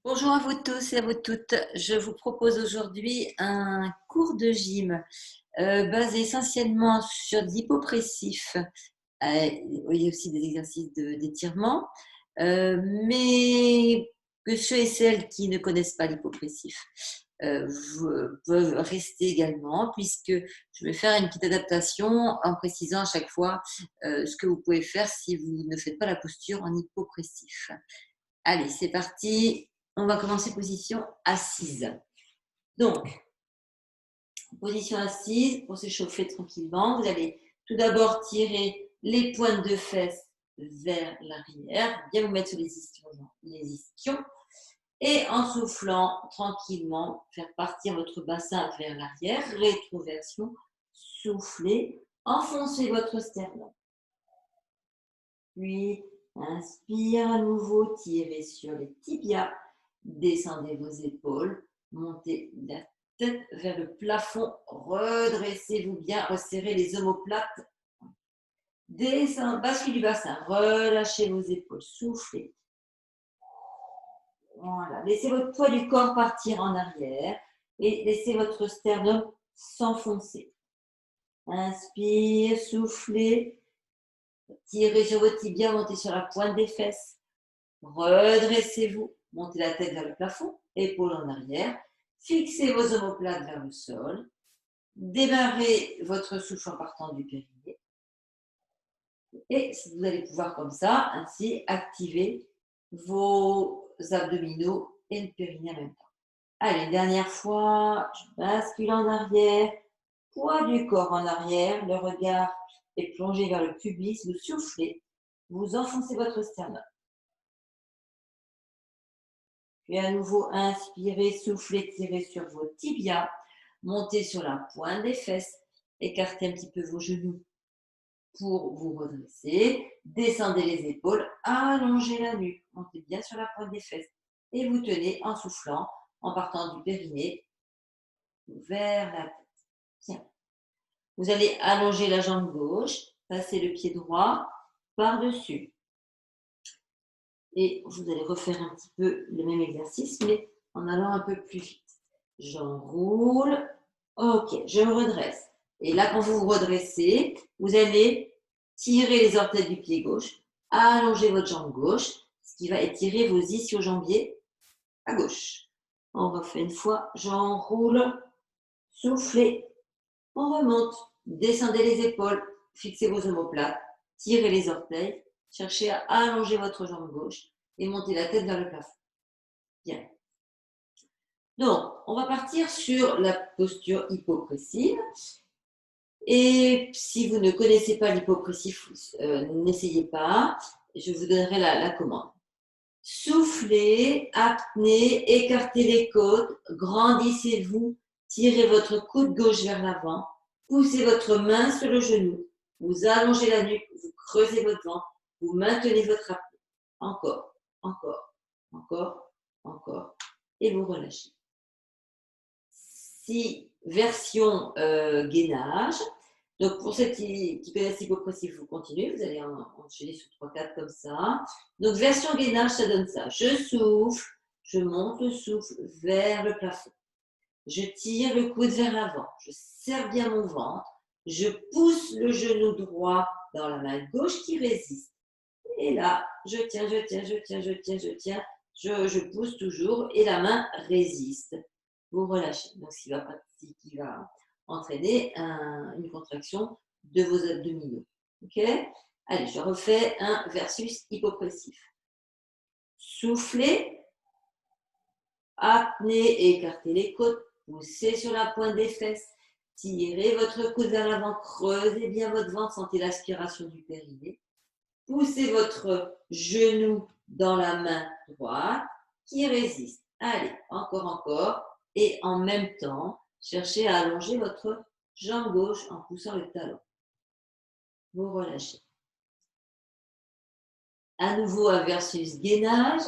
Bonjour à vous tous et à vous toutes. Je vous propose aujourd'hui un cours de gym basé essentiellement sur de l'hypopressif. Il y a aussi des exercices d'étirement, mais que ceux et celles qui ne connaissent pas l'hypopressif peuvent rester également, puisque je vais faire une petite adaptation en précisant à chaque fois ce que vous pouvez faire si vous ne faites pas la posture en hypopressif. Allez, c'est parti. On va commencer position assise. Donc, position assise, pour s'échauffer tranquillement, vous allez tout d'abord tirer les pointes de fesses vers l'arrière, bien vous mettre sur les ischions, et en soufflant tranquillement, faire partir votre bassin vers l'arrière, rétroversion, soufflez, enfoncez votre sternum. Puis, inspire à nouveau, tirez sur les tibias, descendez vos épaules, montez la tête vers le plafond, redressez-vous bien, resserrez les omoplates, descendez, bascule du bassin, relâchez vos épaules, soufflez. Voilà, laissez votre poids du corps partir en arrière et laissez votre sternum s'enfoncer. Inspire, soufflez, tirez sur vos tibias, montez sur la pointe des fesses. Redressez-vous, montez la tête vers le plafond, épaules en arrière, fixez vos omoplates vers le sol, démarrez votre souffle en partant du périnée et vous allez pouvoir comme ça, ainsi, activer vos abdominaux et le périnée en même temps. Allez, dernière fois, je bascule en arrière, poids du corps en arrière, le regard est plongé vers le pubis, vous soufflez, vous enfoncez votre sternum. Puis à nouveau, inspirez, soufflez, tirez sur vos tibias, montez sur la pointe des fesses, écartez un petit peu vos genoux pour vous redresser, descendez les épaules, allongez la nuque, montez bien sur la pointe des fesses et vous tenez en soufflant, en partant du périnée vers la tête. Bien. Vous allez allonger la jambe gauche, passer le pied droit par-dessus. Et vous allez refaire un petit peu le même exercice, mais en allant un peu plus vite. J'enroule. Ok, je me redresse. Et là, quand vous vous redressez, vous allez tirer les orteils du pied gauche, allonger votre jambe gauche, ce qui va étirer vos ischio-jambiers à gauche. On refait une fois. J'enroule. Soufflez. On remonte. Descendez les épaules. Fixez vos omoplates. Tirez les orteils. Cherchez à allonger votre jambe gauche et montez la tête vers le plafond. Bien. Donc, on va partir sur la posture hypopressive. Et si vous ne connaissez pas l'hypopressif, n'essayez pas. Je vous donnerai la commande. Soufflez, apnée, écartez les côtes, grandissez-vous, tirez votre coude gauche vers l'avant, poussez votre main sur le genou, vous allongez la nuque, vous creusez votre ventre, vous maintenez votre apnée. Encore, encore, encore, encore, et vous relâchez. Si version gainage, donc pour ceux qui connaissent l'hypopressif, vous continuez, vous allez enchaîner sur 3-4 comme ça. Donc version gainage, ça donne ça. Je souffle, je monte le souffle vers le plafond. Je tire le coude vers l'avant, je serre bien mon ventre, je pousse le genou droit dans la main gauche qui résiste. Et là, je tiens, je tiens, je tiens, je tiens, je tiens, je pousse toujours et la main résiste. Vous relâchez. Donc, ce qui va entraîner une contraction de vos abdominaux. OK? Allez, je refais un versus hypopressif. Soufflez, apnée, écartez les côtes, poussez sur la pointe des fesses, tirez votre coude vers l'avant, creusez bien votre ventre, sentez l'aspiration du périnée. Poussez votre genou dans la main droite qui résiste. Allez, encore, encore. Et en même temps, cherchez à allonger votre jambe gauche en poussant le talon. Vous relâchez. À nouveau un versus gainage.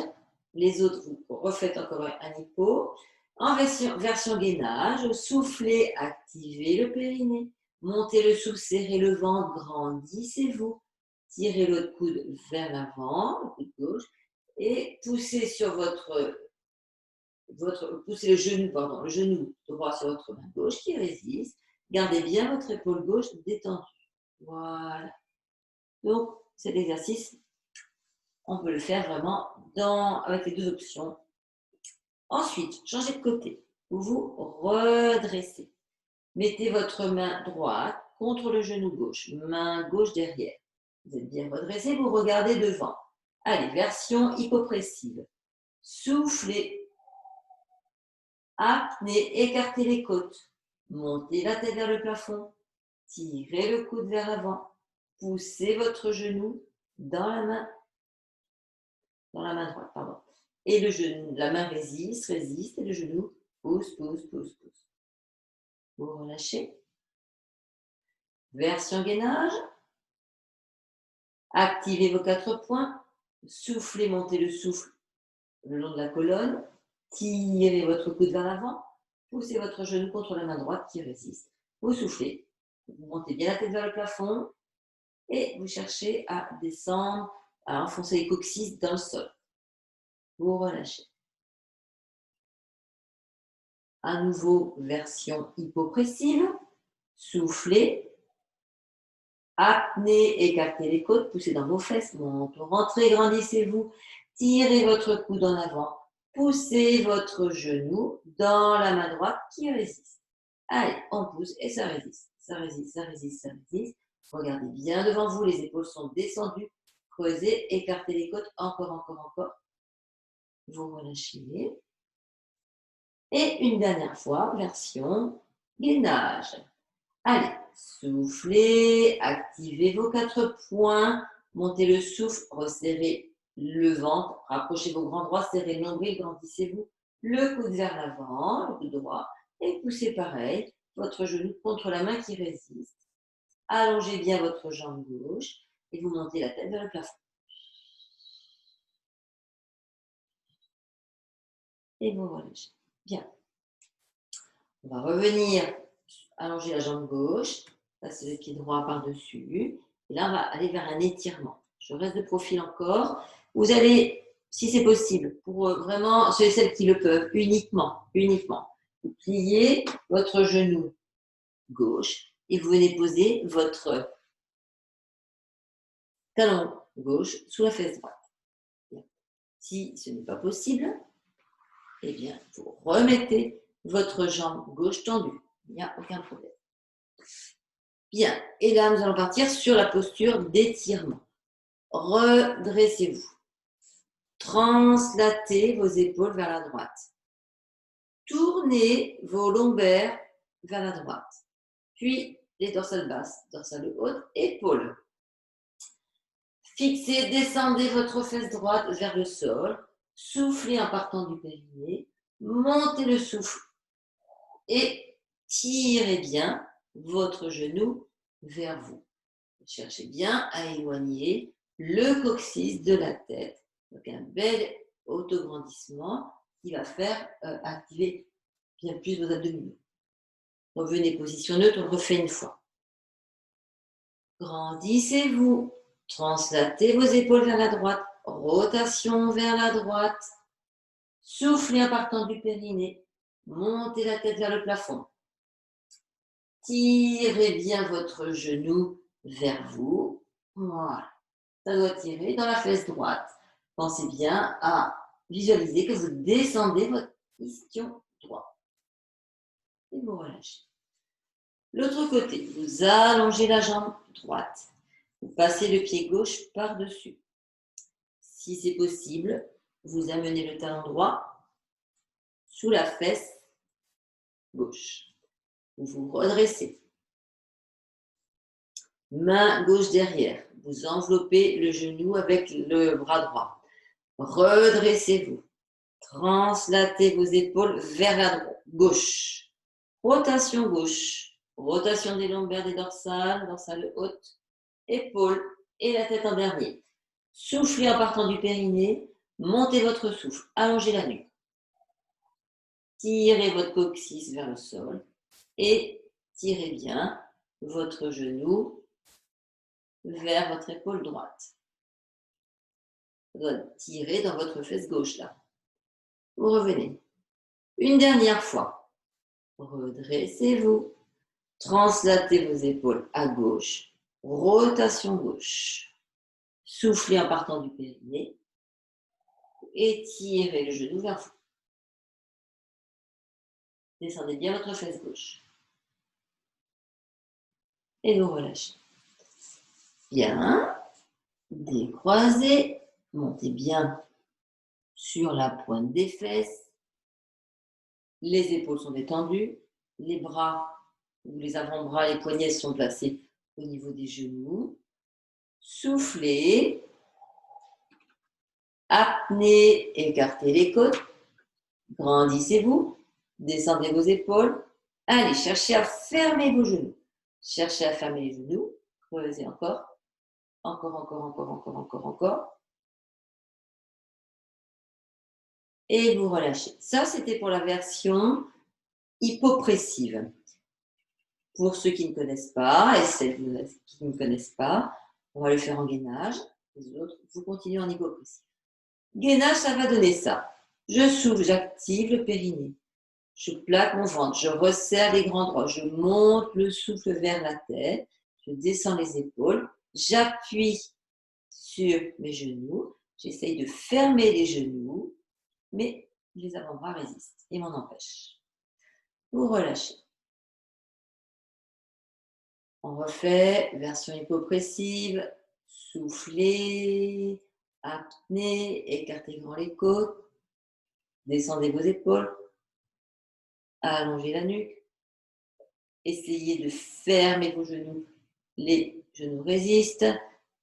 Les autres, vous refaites encore un hypo. En version gainage, soufflez, activez le périnée. Montez le souffle, serrez le ventre, grandissez-vous. Tirez l'autre coude vers l'avant, le coude gauche, et poussez sur votre poussez le genou droit sur votre main gauche qui résiste. Gardez bien votre épaule gauche détendue. Voilà. Donc, cet exercice, on peut le faire vraiment avec les deux options. Ensuite, changez de côté. Vous vous redressez. Mettez votre main droite contre le genou gauche, main gauche derrière. Vous êtes bien redressé, vous regardez devant. Allez, version hypopressive. Soufflez. Apnée, écartez les côtes. Montez la tête vers le plafond. Tirez le coude vers l'avant. Poussez votre genou dans la main droite, pardon. Et la main résiste, et le genou pousse. Vous relâchez. Version gainage. Activez vos 4 points. Soufflez, montez le souffle le long de la colonne. Tirez votre coude vers l'avant. Poussez votre genou contre la main droite qui résiste. Vous soufflez. Vous montez bien la tête vers le plafond. Et vous cherchez à descendre, à enfoncer les coccyx dans le sol. Vous relâchez. À nouveau, version hypopressive. Soufflez. Apnée, écartez les côtes, poussez dans vos fesses, montez, rentrez, grandissez-vous, tirez votre coude en avant, poussez votre genou dans la main droite qui résiste. Allez, on pousse et ça résiste. Regardez bien devant vous, les épaules sont descendues, creusez, écartez les côtes, encore. Vous relâchez. Et une dernière fois, version gainage. Allez, soufflez, activez vos 4 points, montez le souffle, resserrez le ventre, rapprochez vos grands droits, serrez le nombril, grandissez-vous, le coude vers l'avant, le coude droit, et poussez pareil, votre genou contre la main qui résiste. Allongez bien votre jambe gauche et vous montez la tête vers le plafond. Et vous relâchez. Bien. On va revenir, allonger la jambe gauche, passer le pied droit par-dessus. Et là, on va aller vers un étirement. Je reste de profil encore. Vous allez, si c'est possible, pour vraiment ceux et celles qui le peuvent, uniquement, vous pliez votre genou gauche et vous venez poser votre talon gauche sous la fesse droite. Si ce n'est pas possible, eh bien, vous remettez votre jambe gauche tendue. Il n'y a aucun problème. Bien, et là, nous allons partir sur la posture d'étirement. Redressez-vous. Translatez vos épaules vers la droite. Tournez vos lombaires vers la droite. Puis, les dorsales basses, dorsales hautes, épaules. Fixez, descendez votre fesse droite vers le sol. Soufflez en partant du périnée. Montez le souffle et tirez bien votre genou vers vous. Cherchez bien à éloigner le coccyx de la tête. Donc un bel autograndissement qui va faire activer bien plus vos abdominaux. Revenez position neutre, on refait une fois. Grandissez-vous, translatez vos épaules vers la droite, rotation vers la droite, soufflez en partant du périnée, montez la tête vers le plafond. Tirez bien votre genou vers vous. Voilà. Ça doit tirer dans la fesse droite. Pensez bien à visualiser que vous descendez votre ischion droit. Et vous relâchez. L'autre côté, vous allongez la jambe droite. Vous passez le pied gauche par-dessus. Si c'est possible, vous amenez le talon droit sous la fesse gauche. Vous vous redressez. Main gauche derrière. Vous enveloppez le genou avec le bras droit. Redressez-vous. Translatez vos épaules vers la gauche. Rotation gauche. Rotation des lombaires, des dorsales, dorsales hautes, épaules et la tête en dernier. Soufflez en partant du périnée. Montez votre souffle. Allongez la nuque. Tirez votre coccyx vers le sol et tirez bien votre genou vers votre épaule droite. Vous doit tirer dans votre fesse gauche là. Vous revenez. Une dernière fois. Redressez-vous. Translatez vos épaules à gauche. Rotation gauche. Soufflez en partant du périnée. Étirez le genou vers vous. Descendez bien votre fesse gauche. Et vous relâchez. Bien. Décroisez. Montez bien sur la pointe des fesses. Les épaules sont détendues. Les bras ou les avant-bras, les poignets sont placés au niveau des genoux. Soufflez. Apnée, écartez les côtes. Grandissez-vous. Descendez vos épaules. Allez, cherchez à fermer vos genoux. Cherchez à fermer les genoux. Creusez encore. Encore. Et vous relâchez. Ça, c'était pour la version hypopressive. Pour ceux qui ne connaissent pas, et celles qui ne connaissent pas, on va le faire en gainage. Les autres, vous continuez en hypopressive. Gainage, ça va donner ça. Je souffle, j'active le périnée. Je plaque mon ventre, je resserre les grands droits, je monte le souffle vers la tête, je descends les épaules, j'appuie sur mes genoux, j'essaye de fermer les genoux, mais les avant-bras résistent et m'en empêchent. Vous relâchez. On refait, version hypopressive, soufflez, apnée, écartez grand les côtes, descendez vos épaules, allongez la nuque, essayez de fermer vos genoux, les genoux résistent,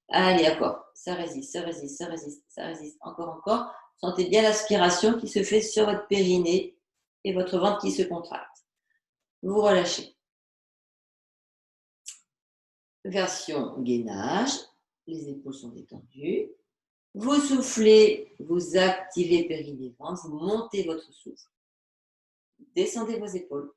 allez encore, ça résiste, encore, sentez bien l'aspiration qui se fait sur votre périnée et votre ventre qui se contracte. Vous relâchez. Version gainage, les épaules sont détendues. Vous soufflez, vous activez périnée ventre, vous montez votre souffle. Descendez vos épaules.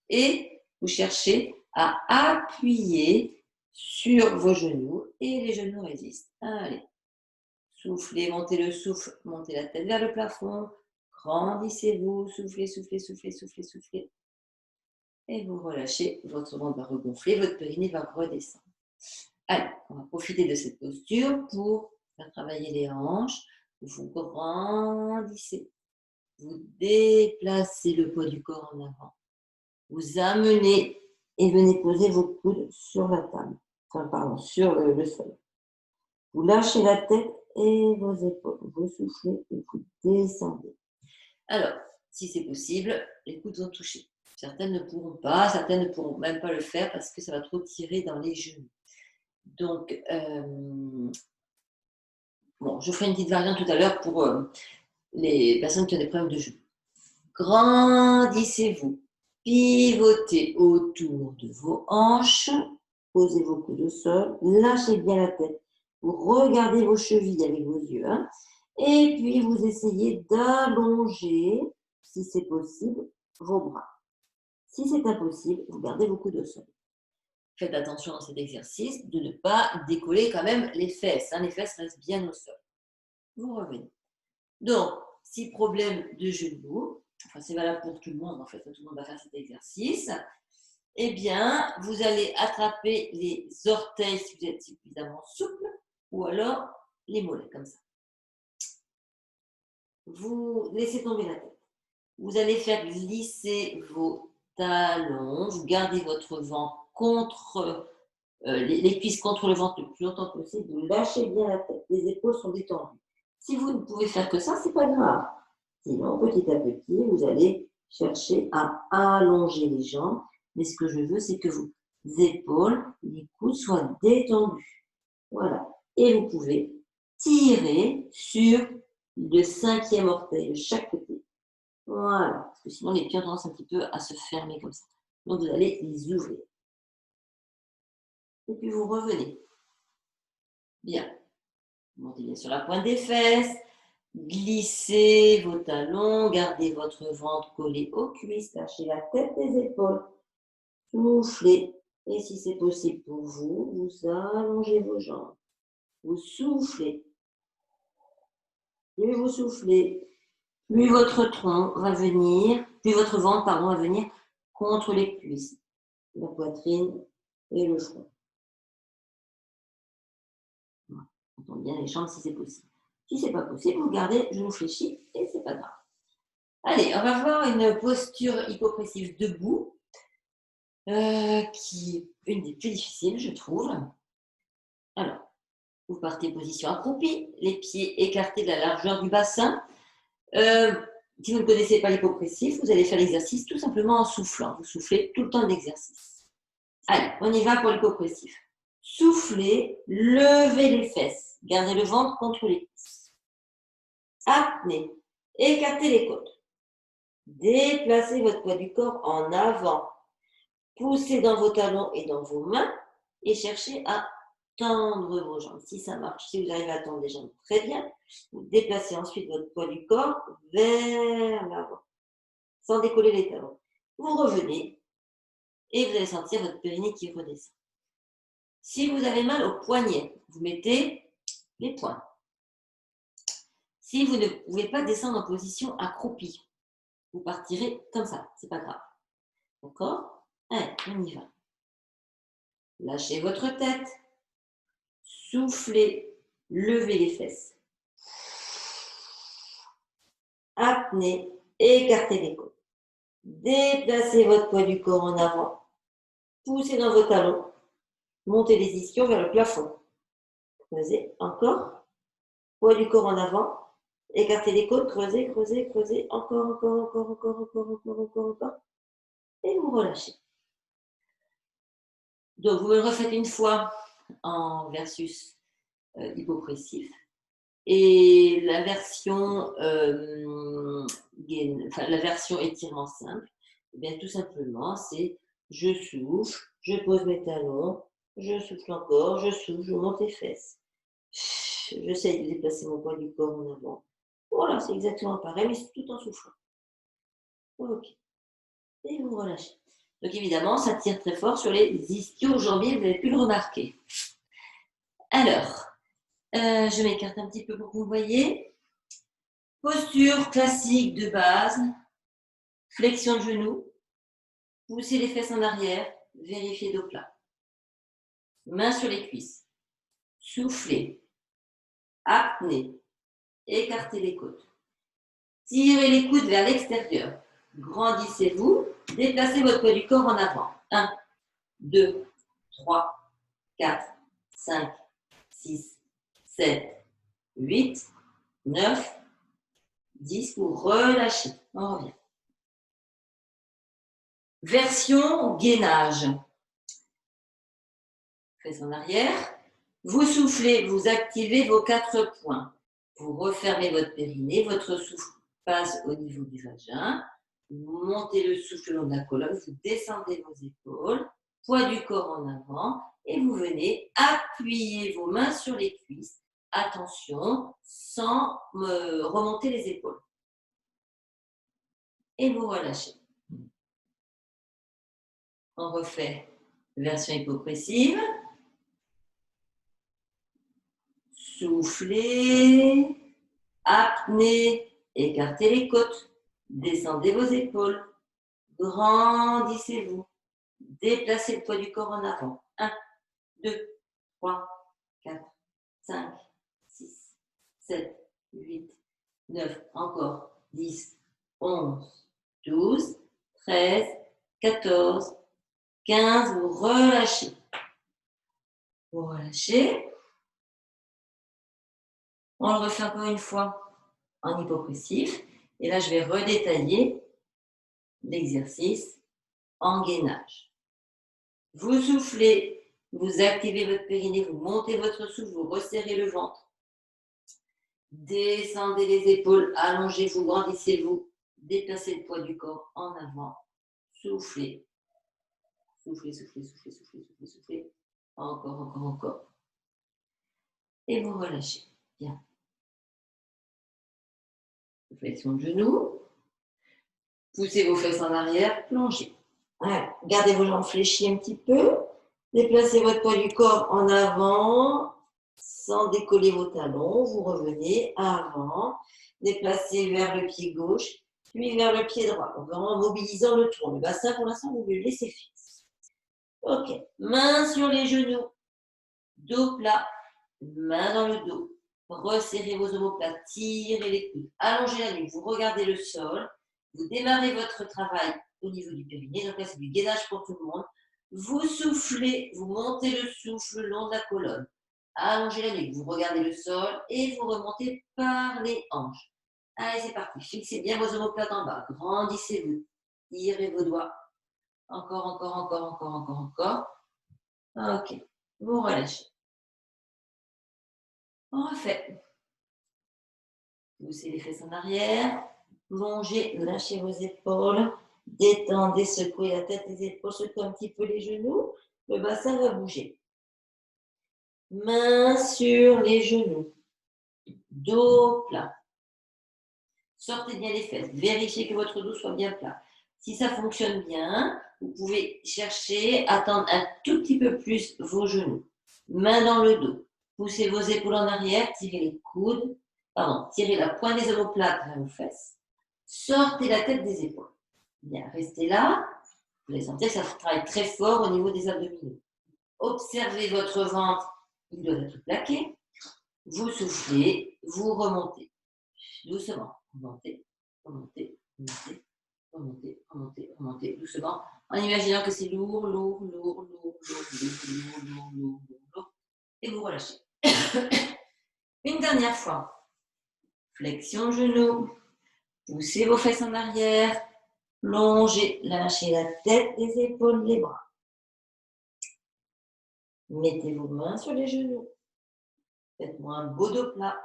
Et vous cherchez à appuyer sur vos genoux et les genoux résistent. Allez. Soufflez, montez le souffle, montez la tête vers le plafond. Grandissez-vous, soufflez. Et vous relâchez, votre ventre va regonfler, votre périnée va redescendre. Allez, on va profiter de cette posture pour faire travailler les hanches. Vous grandissez. Vous déplacez le poids du corps en avant. Vous amenez et venez poser vos coudes sur la table. Sur le sol. Vous lâchez la tête et vos épaules. Vous soufflez et vous descendez. Alors, si c'est possible, les coudes vont toucher. Certaines ne pourront pas, certaines ne pourront même pas le faire parce que ça va trop tirer dans les genoux. Donc, je ferai une petite variante tout à l'heure pour les personnes qui ont des problèmes de genoux. Grandissez-vous. Pivotez autour de vos hanches. Posez vos coudes au sol. Lâchez bien la tête. Vous regardez vos chevilles avec vos yeux. Et puis, vous essayez d'allonger, si c'est possible, vos bras. Si c'est impossible, vous gardez vos coudes au sol. Faites attention dans cet exercice de ne pas décoller quand même les fesses. Les fesses restent bien au sol. Vous revenez. Donc, si problème de genou, c'est valable pour tout le monde en fait, tout le monde va faire cet exercice, eh bien, vous allez attraper les orteils si vous êtes suffisamment souple, ou alors les mollets, comme ça. Vous laissez tomber la tête. Vous allez faire glisser vos talons, vous gardez votre ventre contre les cuisses contre le ventre le plus longtemps possible, vous lâchez bien la tête, les épaules sont détendues. Si vous ne pouvez faire que ça, c'est pas grave. Sinon, petit à petit, vous allez chercher à allonger les jambes. Mais ce que je veux, c'est que vos épaules, les coudes soient détendus. Voilà. Et vous pouvez tirer sur le 5e orteil de chaque côté. Voilà. Parce que sinon, les pieds ont tendance un petit peu à se fermer comme ça. Donc, vous allez les ouvrir. Et puis, vous revenez. Bien. Montez bien sur la pointe des fesses. Glissez vos talons, gardez votre ventre collé aux cuisses, lâchez la tête des épaules, soufflez. Et si c'est possible pour vous, vous allongez vos jambes. Vous soufflez. Et vous soufflez. plus votre tronc va venir, plus votre ventre, pardon, va venir contre les cuisses, la poitrine et le front. Voilà. On tend bien les jambes si c'est possible. Si ce n'est pas possible, vous gardez genou fléchi et c'est pas grave. Allez, on va voir une posture hypopressive debout, qui est une des plus difficiles, je trouve. Alors, vous partez position accroupie, les pieds écartés de la largeur du bassin. Si vous ne connaissez pas l'hypopressif, vous allez faire l'exercice tout simplement en soufflant. Vous soufflez tout le temps de l'exercice. Allez, on y va pour l'hypopressif. Soufflez, levez les fesses, gardez le ventre contre les cuisses. Apnée, écartez les côtes. Déplacez votre poids du corps en avant. Poussez dans vos talons et dans vos mains et cherchez à tendre vos jambes. Si ça marche, si vous arrivez à tendre les jambes, très bien. Vous déplacez ensuite votre poids du corps vers l'avant, sans décoller les talons. Vous revenez et vous allez sentir votre périnée qui redescend. Si vous avez mal au poignet, vous mettez les poings. Si vous ne pouvez pas descendre en position accroupie, vous partirez comme ça, c'est pas grave. D'accord? Allez, on y va. Lâchez votre tête. Soufflez, levez les fesses. Apnée, écartez les côtes. Déplacez votre poids du corps en avant. Poussez dans vos talons. Montez les ischions vers le plafond. Creusez encore. Poids du corps en avant. Écartez les côtes. Creusez, creusez, creusez. Encore. Et vous relâchez. Donc, vous me le refaites une fois en versus hypopressif. Et la version, la version étirement simple, eh bien, tout simplement, c'est je souffle, je pose mes talons, je souffle encore, je souffle, je monte les fesses. J'essaye de déplacer mon poids du corps en avant. Voilà, c'est exactement pareil, mais c'est tout en soufflant. Ok. Et vous relâchez. Donc évidemment, ça tire très fort sur les ischio-jambiers, vous avez pu le remarquer. Alors, je m'écarte un petit peu pour que vous voyez. Posture classique de base. Flexion de genoux. Poussez les fesses en arrière. Vérifiez dos plat. Mains sur les cuisses. Soufflez. Apnée. Écartez les côtes. Tirez les coudes vers l'extérieur. Grandissez-vous. Déplacez votre poids du corps en avant. 1, 2, 3, 4, 5, 6, 7, 8, 9, 10. Vous relâchez. On revient. Version gainage. Fesses en arrière. Vous soufflez, vous activez vos 4 points. Vous refermez votre périnée, votre souffle passe au niveau du vagin. Vous montez le souffle le long de la colonne, vous descendez vos épaules, poids du corps en avant et vous venez appuyer vos mains sur les cuisses. Attention, sans remonter les épaules. Et vous relâchez. On refait version hypopressive. Soufflez, apnée, écartez les côtes, descendez vos épaules, grandissez-vous, déplacez le poids du corps en avant. 1, 2, 3, 4, 5, 6, 7, 8, 9, encore 10, 11, 12, 13, 14, 15, vous relâchez. Vous relâchez. On le refait encore une fois en hypopressif. Et là, je vais redétailler l'exercice en gainage. Vous soufflez, vous activez votre périnée, vous montez votre souffle, vous resserrez le ventre. Descendez les épaules, allongez-vous, grandissez-vous. Déplacez le poids du corps en avant. Soufflez. Soufflez, soufflez, soufflez, soufflez, soufflez, soufflez. Encore. Et vous relâchez. Bien. Flexion de genoux. Poussez vos fesses en arrière, plongez. Voilà. Gardez vos jambes fléchies un petit peu. Déplacez votre poids du corps en avant. sans décoller vos talons. Vous revenez avant, déplacez vers le pied gauche, puis vers le pied droit. Donc vraiment en mobilisant le tronc. Le bassin, pour l'instant, vous le laissez fixe. Ok, main sur les genoux, dos plat, main dans le dos. Resserrez vos omoplates, tirez les coudes, allongez la nuque, vous regardez le sol, vous démarrez votre travail au niveau du périnée. Donc là, c'est du gainage pour tout le monde. Vous soufflez, vous montez le souffle le long de la colonne. Allongez la nuque, vous regardez le sol et vous remontez par les hanches. Allez, c'est parti. Fixez bien vos omoplates en bas. Grandissez-vous. Tirez vos doigts. Encore, encore, encore, encore, encore, encore. Ok. Vous relâchez. On refait. Poussez les fesses en arrière. Plongez, lâchez vos épaules. Détendez, secouez la tête, les épaules, secouez un petit peu les genoux. Le bassin va bouger. Main sur les genoux. Dos plat. Sortez bien les fesses. Vérifiez que votre dos soit bien plat. Si ça fonctionne bien, vous pouvez chercher à tendre un tout petit peu plus vos genoux. Main dans le dos. Poussez vos épaules en arrière. Tirez les coudes. Tirez la pointe des omoplates vers vos fesses. Sortez la tête des épaules. Bien, restez là. Vous allez sentir que ça travaille très fort au niveau des abdominaux. Observez votre ventre. Il doit être plaqué. Vous soufflez. Vous remontez. Doucement. Remontez, remontez, remontez, remontez, remontez, remontez, doucement, en imaginant que c'est lourd, lourd, lourd, lourd, lourd, lourd, lourd, lourd, lourd, et vous relâchez. Une dernière fois. Flexion de genoux, poussez vos fesses en arrière, plongez, lâchez la tête, les épaules, les bras. Mettez vos mains sur les genoux. Faites-moi un beau dos plat.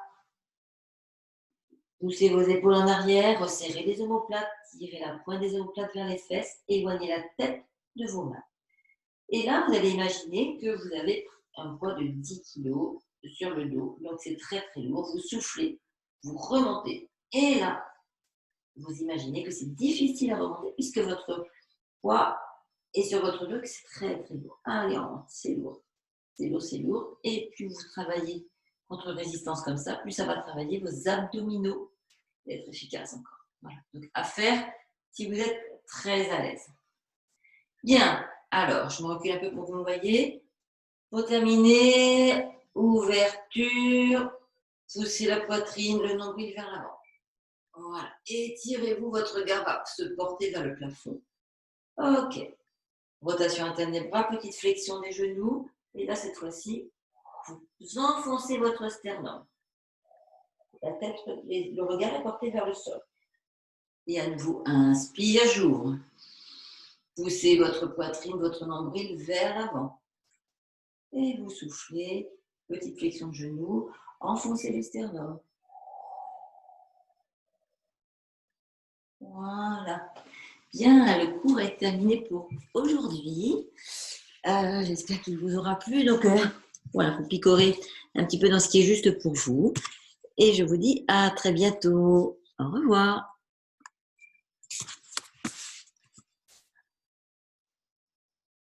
Poussez vos épaules en arrière, resserrez les omoplates, tirez la pointe des omoplates vers les fesses, éloignez la tête de vos mains. Et là, vous allez imaginer que vous avez un poids de 10 kg sur le dos, donc c'est très très lourd. Vous soufflez, vous remontez, et là, vous imaginez que c'est difficile à remonter puisque votre poids est sur votre dos, que c'est très très lourd. Allez, on remonte, c'est lourd, c'est lourd, c'est lourd. Et plus vous travaillez contre résistance comme ça, plus ça va travailler vos abdominaux. D'être efficace encore. Voilà. Donc, à faire si vous êtes très à l'aise. Bien. Alors, je me recule un peu pour que vous me voyez. Pour terminer, ouverture. Poussez la poitrine, le nombril vers l'avant. Voilà. Étirez-vous, votre regard va se porter vers le plafond. Ok. Rotation interne des bras, petite flexion des genoux. Et là, cette fois-ci, vous enfoncez votre sternum. La tête, le regard est porté vers le sol. Et à nouveau, inspire, j'ouvre. Poussez votre poitrine, votre nombril vers l'avant. Et vous soufflez, petite flexion de genoux, enfoncez le sternum. Voilà. Bien, le cours est terminé pour aujourd'hui. J'espère qu'il vous aura plu. Donc, voilà, vous picorez un petit peu dans ce qui est juste pour vous. Et je vous dis à très bientôt. Au revoir.